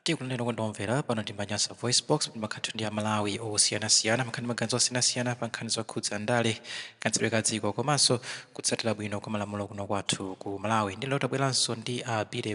Tikulendera kundomvera pano ndi Nyasa VoiceBox kuti makhathi ndi Amalawi osiyanasiyana makhani maganizo osiyanasiyana pa nkhani zokhudza ndale kantsibwe ka dziko komanso kutsatira bwino kwa malamulo kuno kwathu ku Malawi. Ndi lero tabweranso ndi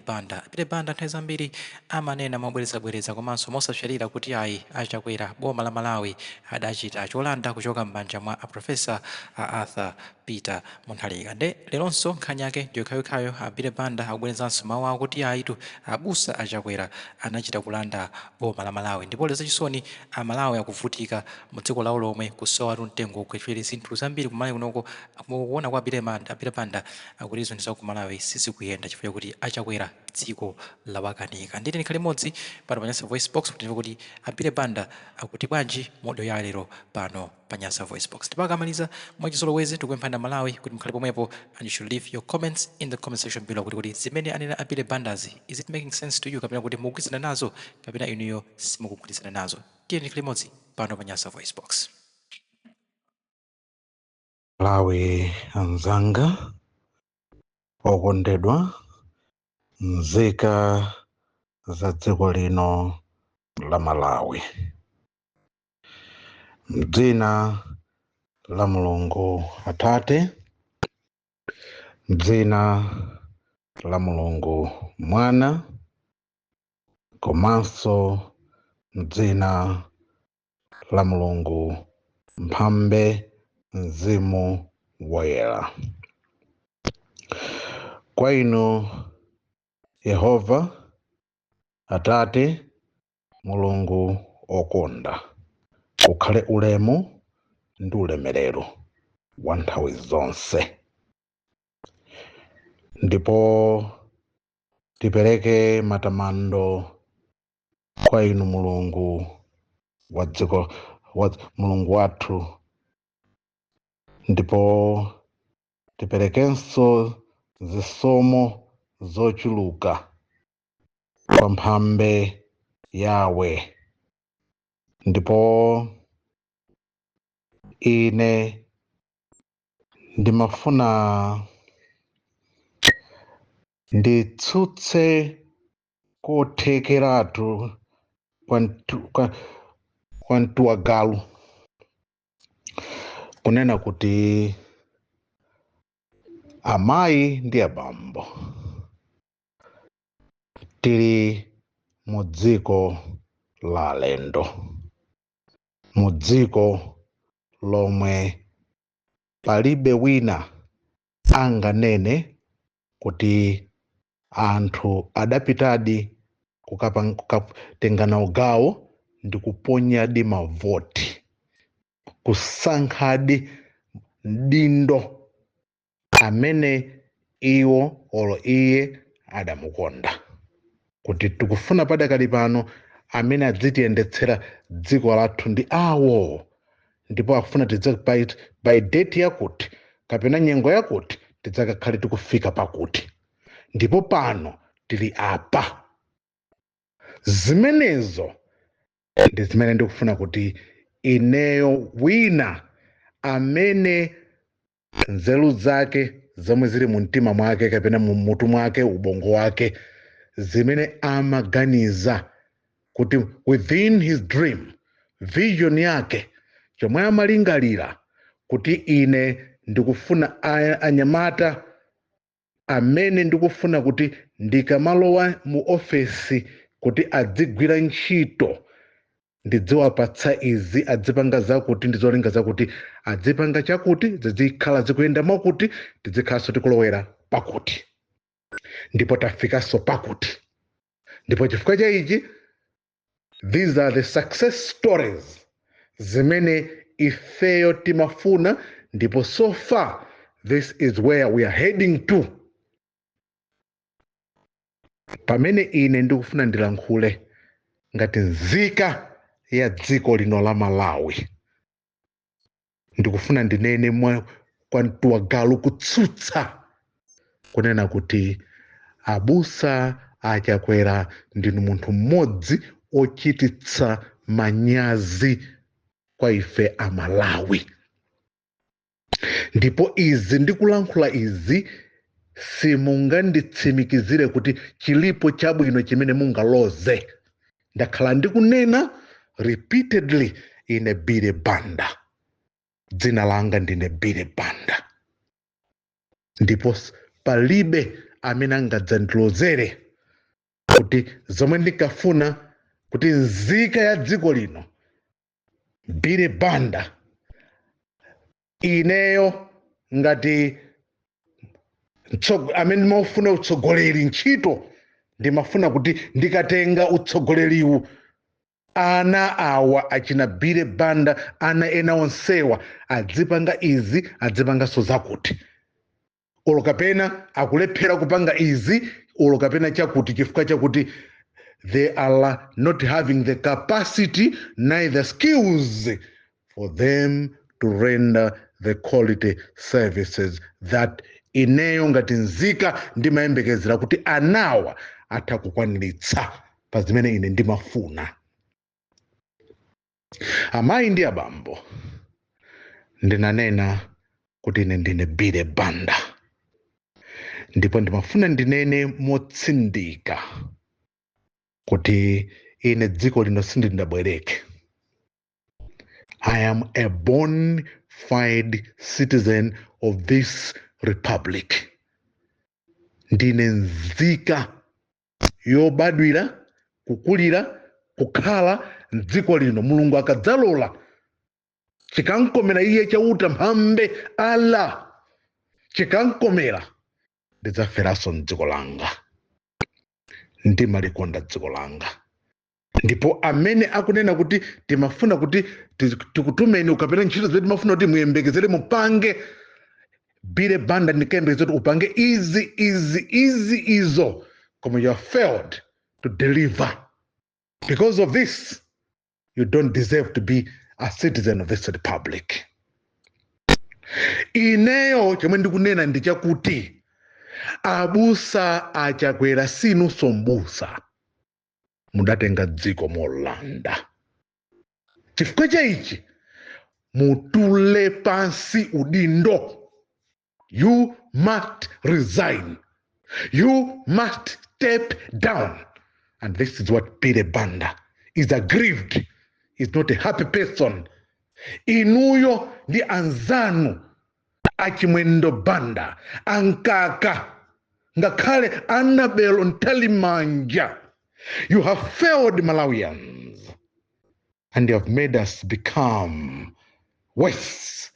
Banda. Banda nthawi zambiri amanena mobwerezabwereza komanso mosapyalira kuti ayi achakwera boma la Malawi adachita cholanda kuchoka m'manja mwa aprofesa Arthur Peter Munthalika. Nde leronso nkhani yake ndiyokhayokhayo Banda akubwerezanso mawu awo kuti ayitu abusa achakwera anachita kulanda boma la Malawi. Ndipo leza chisoni Amalawi akuvutika mu dziko lawo lomwe kusowa mtengo kwefere zinthu zambiri kumalawi kunoko kuona kwa Banda akuti zonse ku Malawi sizikuyenda chifukwa kuti achakwera dziko lawakanika. Nditi nikhale modzi pano pa Nyasa VoiceBox kuti Banda akuti bwanji modo ya lero pano pa Nyasa VoiceBox. Tipakamaliza mwachizolowezi tikupempha Malawi kuti mukhale pomwepo and you should leave your comments in the comment section below kuti zimene anena Bandazi, is it making sense to you kapena kuti mukugwirizana nazo kapena inuyo simukugwirizana nazo. Tiye nikhale modzi pano pa Nyasa VoiceBox. Malawi anzanga okondedwa nzika za dziko lino la Malawi, mdzina la Mulungu Atate, mdzina la Mulungu Mwana, komanso mdzina la Mulungu Mphambe Mzimu Woyera. Kwa inu Yehova Atate Mulungu okonda, ukhale ulemu ndi ulemerero wa nthawi zonse. Ndipo tipereke matamando kwa inu Mulungu wa dziko, Mulungu wathu. Ndipo tiperekenso zisomo zochuluka kwa mphambe yawe. Ndipo ine ndimafuna nditsutse kothekeratu kwa mtuwagalu kunena kuti amayi ndi abambo tili mu dziko la alendo, mu dziko lomwe palibe wina anganene kuti anthu adapitadi kukatengana ugawo ndi kuponyadi mavoti, kusankhadi dindo amene iwo olo iye adamukonda. Kuti tikufuna padakali pano amene adzitiyendetsera dziko lathu ndi awo, ndipo akufuna tidzakupaita by date yakuti kapena nyengo yakuti tidzakakhale tikufika pakuti, ndipo pano tili apa. Zimenezo ndi zimene ndikufuna kuti ineyo wina amene nzeru zake zomwe zili mu mtima mwake kapena mu mutu mwake, ubongo wake, zimene amaganiza kuti within his dream, vision yake, chomwe amalingalira kuti ine ndikufuna anyamata amene ndikufuna kuti ndikamalowa mu ofesi kuti adzigwira ntchito ndidziwapatsa izi, adzipanga zakuti ndizolinga zakuti adzipanga chakuti zizikhala zikuyenda mwakuti tizikhalanso tikulowera pakuti, ndipo tafikanso pakuti. Ndipo chifukwa cha ichi, these are the success stories zimene ifeyo timafuna, ndipo so far this is where we are heading to. Pamene ine ndikufuna ndilankhule ngati nzika ya dziko lino la Malawi, ndikufuna ndinene kwa mtuwagalu kutsutsa kunena kuti abusa achakwera ndinu munthu mmodzi ochititsa manyazi kwa ife Amalawi. Ndipo izi ndikulankhula izi simunganditsimikizire kuti chilipo chabwino chimene mungaloze ndakhala ndikunena repeatedly ine bile banda, dzina langa ndine bile banda, ndipo palibe amene angadzandilozere kuti zomwe ndikafuna kuti nzika ya dziko lino bile banda ineyo ngati amene ndimafuna utsogoleri ntchito, ndimafuna kuti ndikatenga utsogoleriwu ana awa achina bile banda, ana ena onsewa adzipanga izi adzipanganso zakuti, olo kapena akulephera kupanga izi, olo kapena chakuti, chifukwa chakuti they are not having the capacity neither skills for them to render the quality services that ineyo ngati nzika ndimayembekezera kuti anawa atha kukwaniritsa pa zimene ine ndimafuna. Amayi ndi abambo, ndinanena kuti ine ndine bile banda, ndipo ndimafuna ndinene motsindika kuti ine dziko lino sindinabwereke. I am a bona fide citizen of this republic. Ndine nzika yobadwira, kukulira, kukhala dziko lino. Mulungu akadzalola chikankomera iye chauta mphambe ala chikankomera, ndidzaferanso m'dziko langa, ndimalikonda dziko langa. Ndipo amene akunena kuti timafuna kuti tikutumeni ukapena ntchito zimene timafuna kuti muyembekezere mupange bile banda, ndikayembekeza kuti upange izo, koma you have failed to deliver. Because of this, you don't deserve to be a citizen of this republic. Ineyo chomwe ndikunena ndi chakuti abusa a Chakwera sinunso mbusa, mudatenga dziko molanda. Chifukwa cha ichi mutule pansi udindo. You must resign. You must step down. And this is what bile banda is aggrieved. Is not a happy person. Inuyo ndi anzanu achimwendo banda, ankaka, ngakhale anabelo ntalimanja. You have failed Malawians, and you have made us become worse.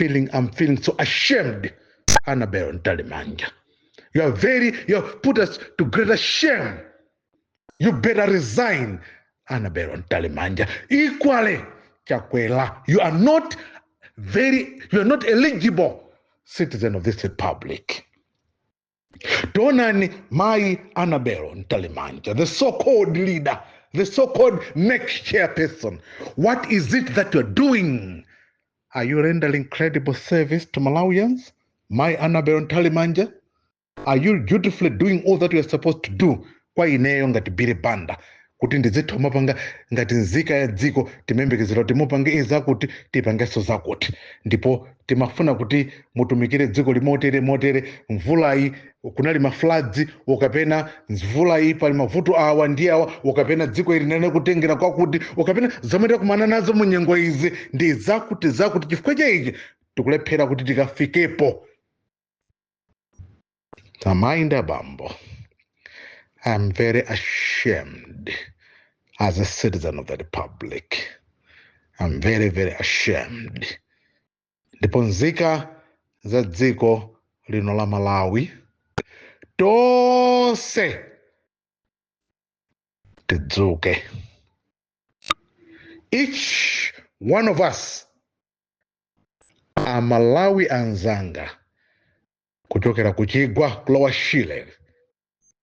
I'm feeling so ashamed, Annabelle Ntalimanja. You have put us to greater shame. You better resign, Annabelle Ntalimanja. Equally, Chakwera, you are not eligible citizen of this republic. Donani my Annabelle Ntalimanja, the so-called leader, the so-called next chairperson. What is it that you're doing? Are you rendering credible service to Malawians? My Annabelle Ntalimanja? Are you dutifully doing all that you're supposed to do? Kwa ineyo ngati bile banda kuti ndizithoma panga ngati nzika ya dziko timembekezera kuti mupange izakuti tipangenso zakuti, ndipo timafuna kuti mutumikire dziko motere mvulayi kunali mafladzi ukapena mvulayi pali mavuto awa ndi awa ukapena dziko ili nene kutengera kwakuti ukapena zomwe takumana nazo mu nyengo izi ndi zakuti chifukwa cha ichi tikulephera kuti tikafikepo. Amayi ndi abambo, I'm very ashamed as a citizen of the republic. I'm very, very ashamed. Ndipo nzika za dziko lino la Malawi tonse tidzuke. Each one of us, a Malawi anzanga, kuchokera kuchigwa kulowa Shile,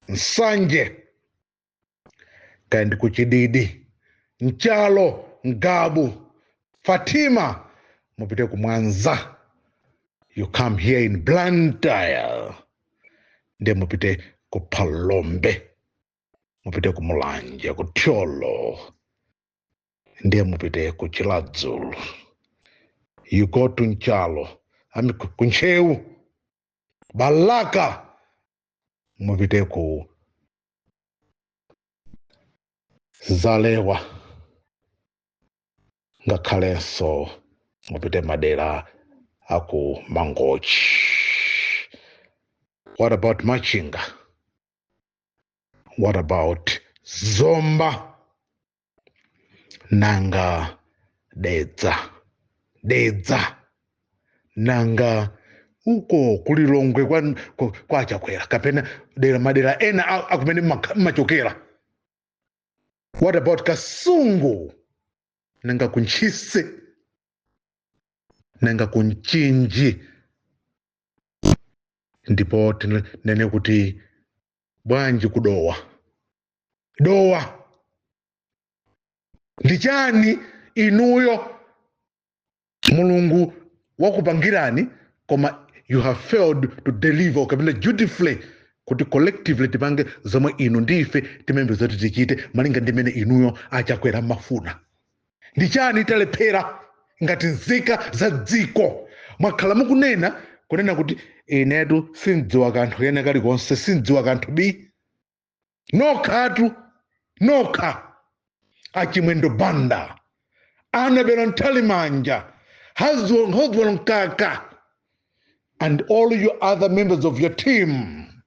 Nsanje, kandi kuchididi, Nchalo, Ngabu, Fatima, mupite kumwanza. You come here in Blantyre, nde mupite kupalombe, mupite kumulanje, kutyolo, nde mupite kuchiladzulu. You go to Nchalo, kunchewu, Balaka, mupite ku zalewa ngakhalenso mupite madera aku mangochi. What about machinga? What about zomba? Nanga dedza nanga uko kulilongwe kwa Chakwera kapena madera ena akumene machokera. What about Kasungu? Nanga kunchise nanga kunchinji. Ndipo nene kuti bwanji kudowa ndichani inuyo Mulungu wakupangirani koma you have failed to deliver kapena dutifully kuti collectively tipange zomwe inu ndife timembe zoti tichite malinga ndimene inuyo Achakwera mafuna. Ndichani talephera ngati nzika za dziko mwakhala mukunena kuti inetu sindziwa kanthu kene kalikonse sindziwa kanthu bi nokha achimwendo Banda anabera ntalimanja Husband Kaka, and all you other members of your team.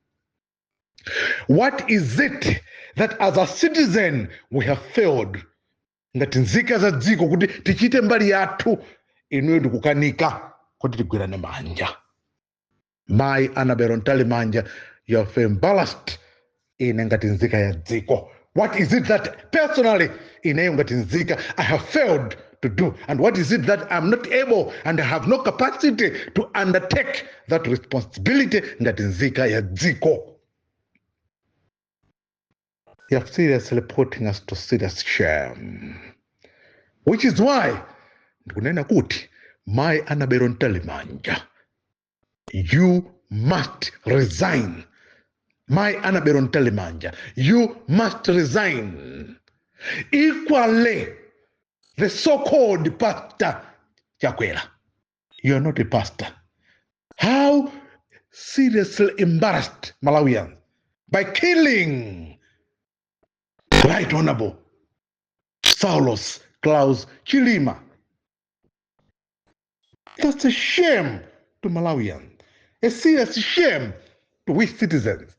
What is it that as a citizen we have failed? Ngati nzika za dziko kuti tichite mbali yathu inuyo ndikukanika kuti tigwirane manja. Mai anabera ntalimanja, you have embarrassed ine ngati nzika ya dziko. What is it that personally ineyo ngati nzika I have failed to do, and what is it that I'm not able and I have no capacity to undertake that responsibility ngati nzika ya dziko? You are seriously putting us to serious shame, which is why ndikunena kuti mai anabera ntalimanja, you must resign. Mai anabera ntalimanja, you must resign. Equally, the so-called pastor Chakwera, you are not a pastor. How seriously embarrassed Malawians by killing Right Honorable Saulos Klaus Chilima. That's a shame to Malawians, a serious shame to we citizens.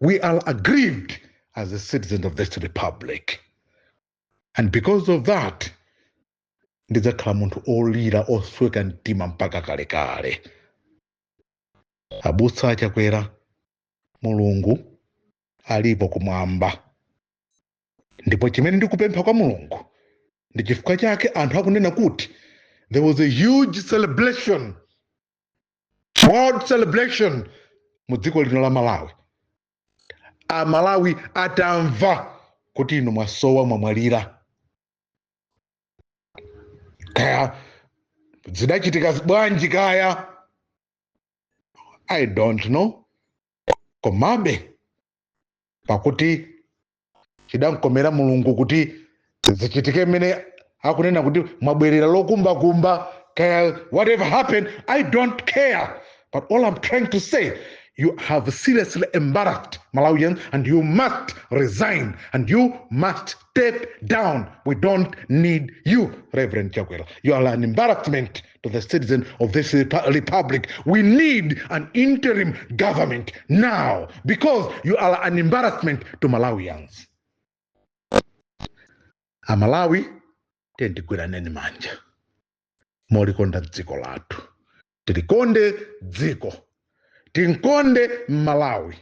We are aggrieved as a citizen of this republic. And because of that, ndizakhala munthu olira osweka mtima mpaka kalekale. Abusa Achakwera, Mulungu alipo kumwamba. Ndipo chimene ndikupempha kwa Mulungu ndi chifukwa chake anthu akunena kuti there was a huge celebration, world celebration mu dziko lino la Malawi. Amalawi atamva kuti inu mwasowa mwamwalira. Kaya zidachitika bwanji kaya? I don't know. Komabe pakuti chidamkomera Mulungu kuti zichitike mmene akunena kuti mwabwerera lokumbakumba kaya whatever happened, I don't care. But all I'm trying to say, you have seriously embarrassed Malawians, and you must resign and you must step down. We don't need you, Reverend Chakwera. You are an embarrassment to the citizens of this republic. We need an interim government now because you are an embarrassment to Malawians. Amalawi tendigwiraneni manja molikonda dziko lathu, tilikonde dziko, tinkonde Malawi,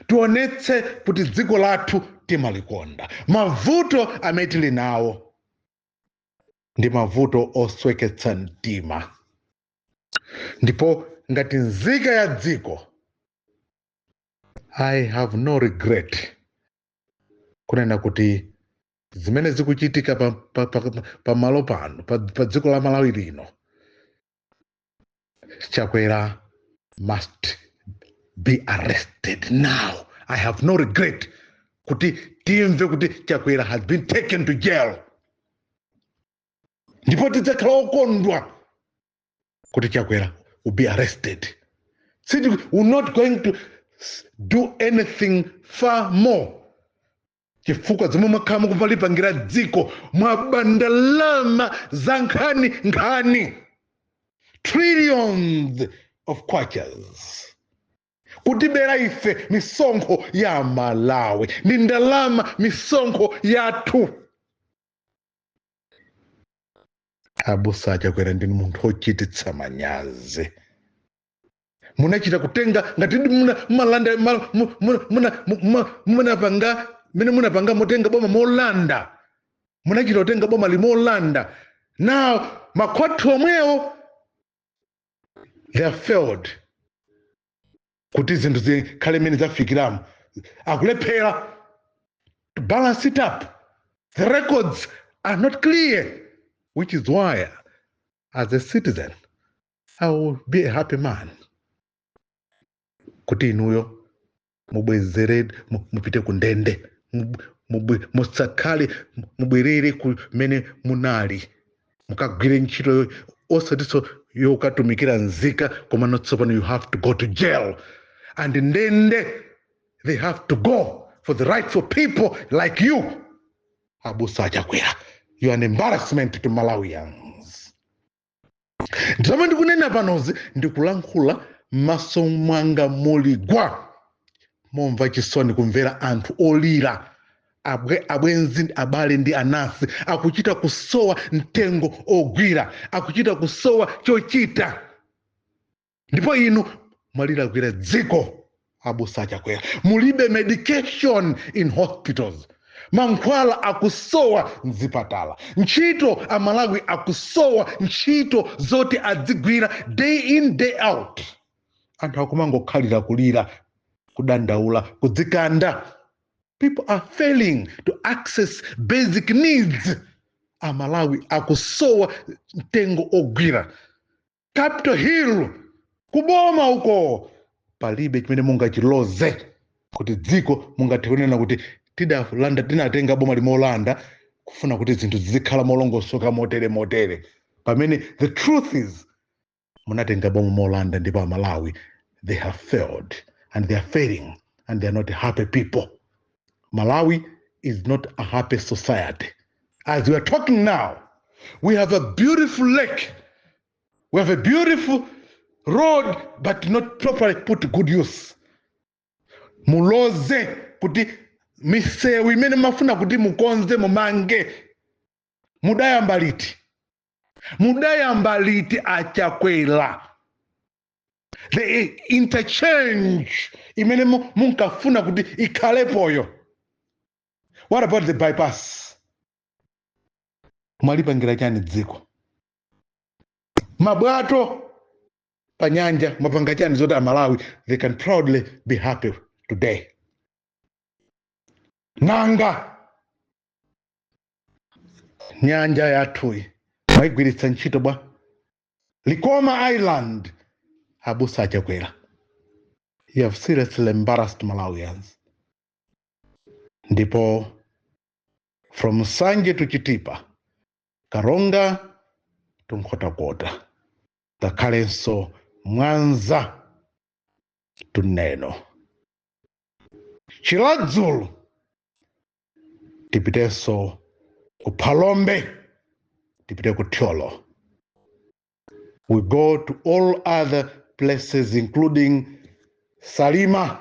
tionetse kuti dziko lathu timalikonda. Mavuto amene tili nawo ndi mavuto osweketsa mtima, ndipo ngati nzika ya dziko I have no regret kunena kuti zimene zikuchitika pa malo pano pa dziko la Malawi lino, Chakwera must be arrested now. I have no regret kuti timve kuti Chakwera has been taken to jail. Ndipo tidzakhala okondwa kuti Chakwera will be arrested. See, we're not going to do anything far more chifukwa zomwe mwakhala mukupalipangira dziko mwabandalama za nkhani trillions of kwachas kutibera ife misonkho ya Malawi ndi ndalama misonkho yathu. Abusa Chakwera ndinu munthu ochititsa manyazi. Munachita kutenga ngati malanda munapanga mene munapanga motenga boma molanda. Munachita kutenga boma limolanda. Now makhwathu omwewo they have failed kuti zinthu zikhale mene zafikiramo. Akulephera to balance it up. The records are not clear, which is why as a citizen I will be a happy man kuti inuyo mubwezere mupite kundende musakhale mubwerere kumene munali mukagwire ntchito osatiso yokatumikira nzika koma notsopano you have to go to jail and ndende they have to go for the rightful people like you. Abusa Chakwera, you are an embarrassment to Malawians. Ndizomwe ndikunena panozi ndikulankhula maso mwanga muligwa momva chisoni kumvera anthu olira abwenzi abale ndi anasi akuchita kusowa mtengo Ogwila akuchita kusowa chochita ndipo inu mwalira kwera dziko. Abusa Chakwera, mulibe medication in hospitals. Mankhwala akusowa mzipatala. Ntchito Amalawi akusowa ntchito zoti adzigwira day in day out. Anthu akumangokhalira kulira kudandaula kudzikanda. People are failing to access basic needs. Amalawi akusowa mtengo Ogwila. Capitol Hill kuboma uko palibe chimene mungachiloze kuti dziko mungathikunena kuti tidalanda tinatenga boma limolanda kufuna kuti zinthu zizikhala molongosoka motere pamene the truth is munatenga boma molanda ndipo Amalawi they have failed and they are failing and they are not happy people. Malawi is not a happy society. As we are talking now, we have a beautiful lake, we have a beautiful road but not properly put to good use. Muloze kuti misewu imene mafuna kuti mukonze mumange mudayamba liti Achakwera. The interchange imene munkafuna kuti ikhalepoyo. What about the bypass? Mwalipangira chani dziko? Mabwato panyanja mapanga chani zoti Amalawi they can proudly be happy today. Nanga nyanja yathui maigwiritsa ntchito bwa Likoma Island. Abusa Chakwera, you have seriously embarrassed Malawians. Ndipo from Sanje to Chitipa, Karonga to Nkhotakota, Kakalenso Mwanza to Neno, Chiladzulu tipiteso ku Palombe, tipite ku Tyolo. We go to all other places including Salima,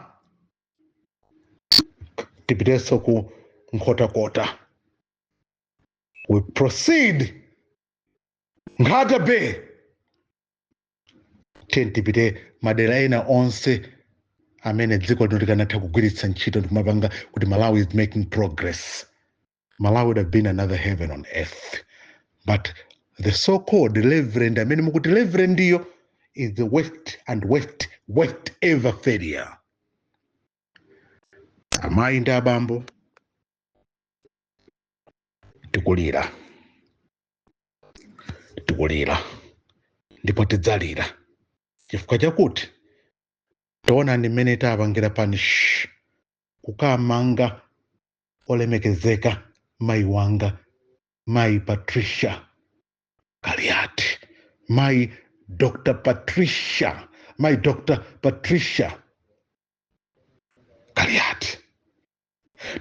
tipiteso ku Nkhotakota. We proceed Ngata Bay, tipite madera ena onse amene dziko likanatha kugwiritsa ntchito ndikumapanga kuti Malawi is making progress. Malawi would have been another heaven on earth. But the so-called reverend, amene mukuti reverend iyo, is the worst ever failure. Amayi ndi abambo tikulira ndipo tidzalira chifukwa chakuti tiona ndi mmene tapangira panish kukamanga olemekezeka mayi wanga mayi Patricia Kaliati, my Dr. Patricia Kaliati.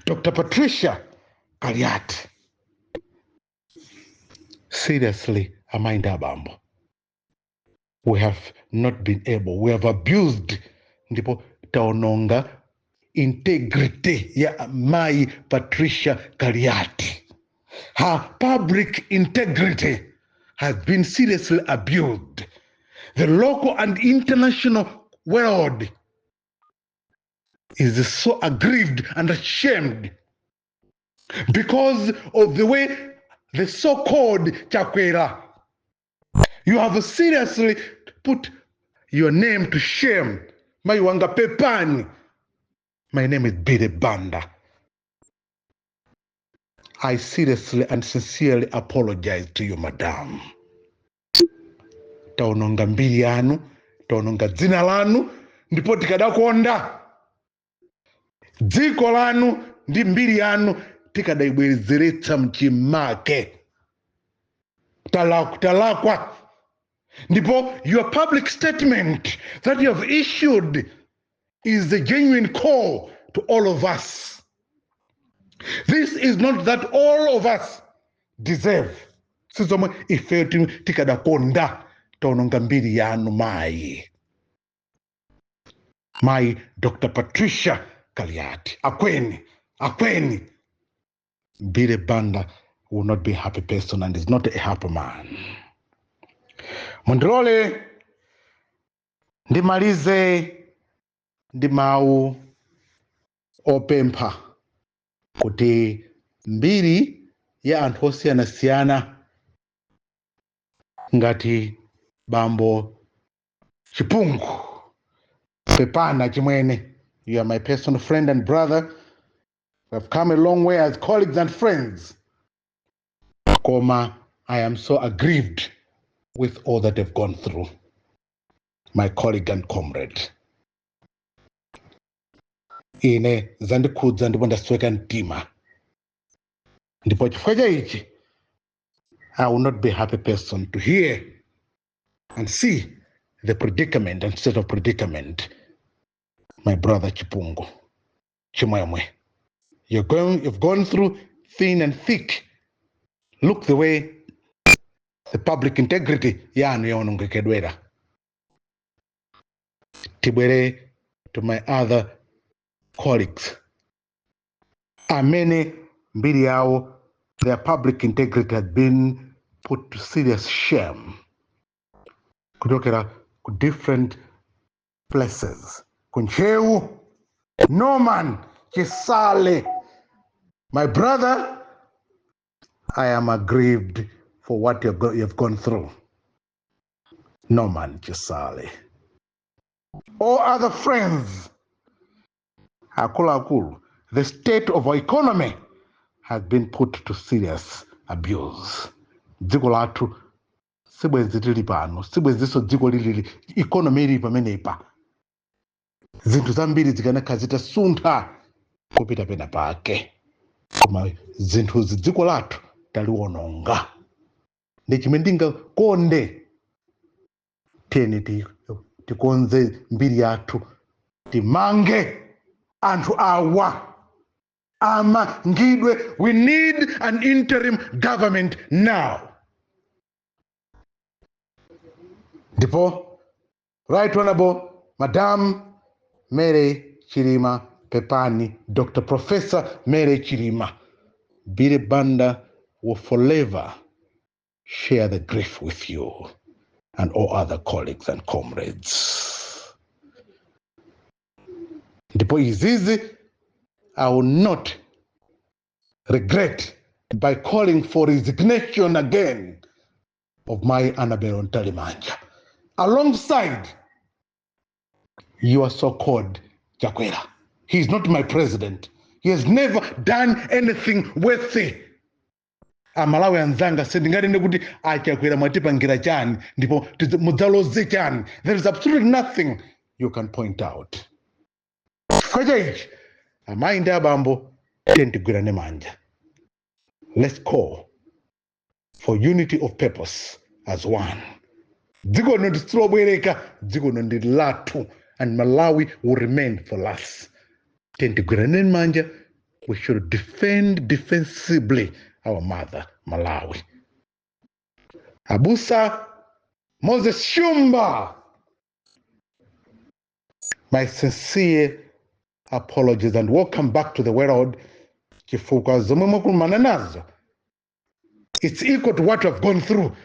Dr. Patricia Kaliati. Seriously, Amainda Bambo. We have not been able, we have abused ndipo taononga integrity ya Mai Patricia Kaliati. Her public integrity has been seriously abused. The local and international world is so aggrieved and ashamed because of the way the so-called Chakwera, you have seriously put your name to shame. Maiwanga Pepani. My name is Banda. I seriously and sincerely apologize to you, madam. Taononga mbili yanu, taononga dzina lanu, ndipo tikadakonda. Dziko lanu ndi mbili yanu tikadaibwezeretsa mchimake. Talakwa. Ndipo your public statement that you have issued is the genuine call to all of us. This is not that all of us deserve. Sizomwe ife tikadakonda taononga mbiri yanu mai. My Dr. Patricia Kaliati. Akweni. Bire Banda will not be a happy person and is not a happy man. Mundrole ndimalize ndimau opempha kuti mbiri ya anthu osiyanasiyana ngati bambo Chipungu Pepana chimwene. You are my personal friend and brother. We have come a long way as colleagues and friends. Koma, I am so aggrieved with all that they've gone through. My colleague and comrade. Ine zandikudza ndipo ndasweka mtima. Ndipo chifukwa cha ichi, I will not be a happy person to hear and see the predicament and state of predicament. My brother Chipungu, Chimwemwe. You've gone through thin and thick. Look the way the public integrity yanu yaonongekedwera. Tibwere to my other colleagues. Amene mbiri yawo, their public integrity has been put to serious shame. Kutokera ku different places. Kunchewu, Norman, Chisale. My brother, I am aggrieved for what you've gone through. Norman Chisale. All other friends, Akulu, the state of our economy has been put to serious abuse. Dziko lathu sibwezi tili pano, sibweziso dziko lili economy ili pamenepa. Zinthu zambiri zikanakha zitasuntha kupita pena pake. Koma zinthu dziko lathu taliwononga. Ndi chimene ndingakonde tiyeni tikonze mbiri yathu timange anthu awa amangidwe. We need an interim government now. Ndipo Right Honorable Madam Mary Chirima Pepani, Dr. Professor Mary Chirima, Bire Banda will forever share the grief with you and all other colleagues and comrades. Ndipo izizi, I will not regret by calling for resignation again of my Annabelle Ntalimanja, alongside your so-called Chakwera. He is not my president. He has never done anything worthy. Malawians zanga sendingani kuti Chakwera mwatipangira chani ndipo mudzaloze chani. There is absolutely nothing you can point out. Kwaje amainda bambo tentigwirane manja. Let's call for unity of purpose as one. Dziko nonditsobwereka, dziko nondilatu, and Malawi will remain for us. Tentigwirane manja, we should defend defensively our mother, Malawi. Abusa Moses Shumba, my sincere apologies and welcome back to the world. It's equal to what we've gone through.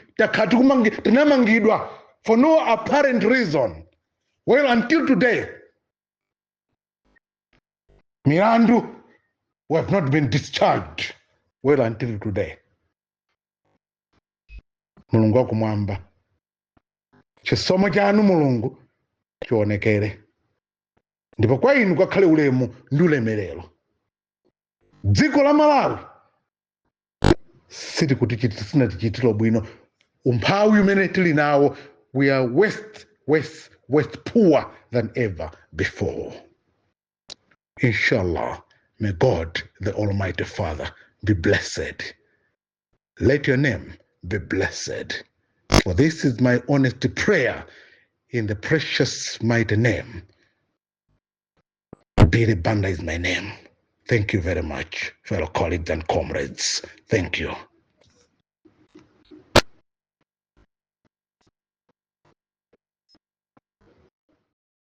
For no apparent reason. Well, until today, Mirandu, we have not been discharged. Well, until today. Mulungu akumwamba. Chisomo chanu Mulungu chionekere. Ndipo kwa inu kwakhale ulemu ndi ulemerero. Dziko la Malawi siti kuti sina tichitiro bwino. Umphawi umene tili nawo, we are worse poor than ever before. Inshallah, may God, the Almighty Father, be blessed. Let your name be blessed. For this is my honest prayer in the precious mighty name. Billy Banda is my name. Thank you very much, fellow colleagues and comrades. Thank you.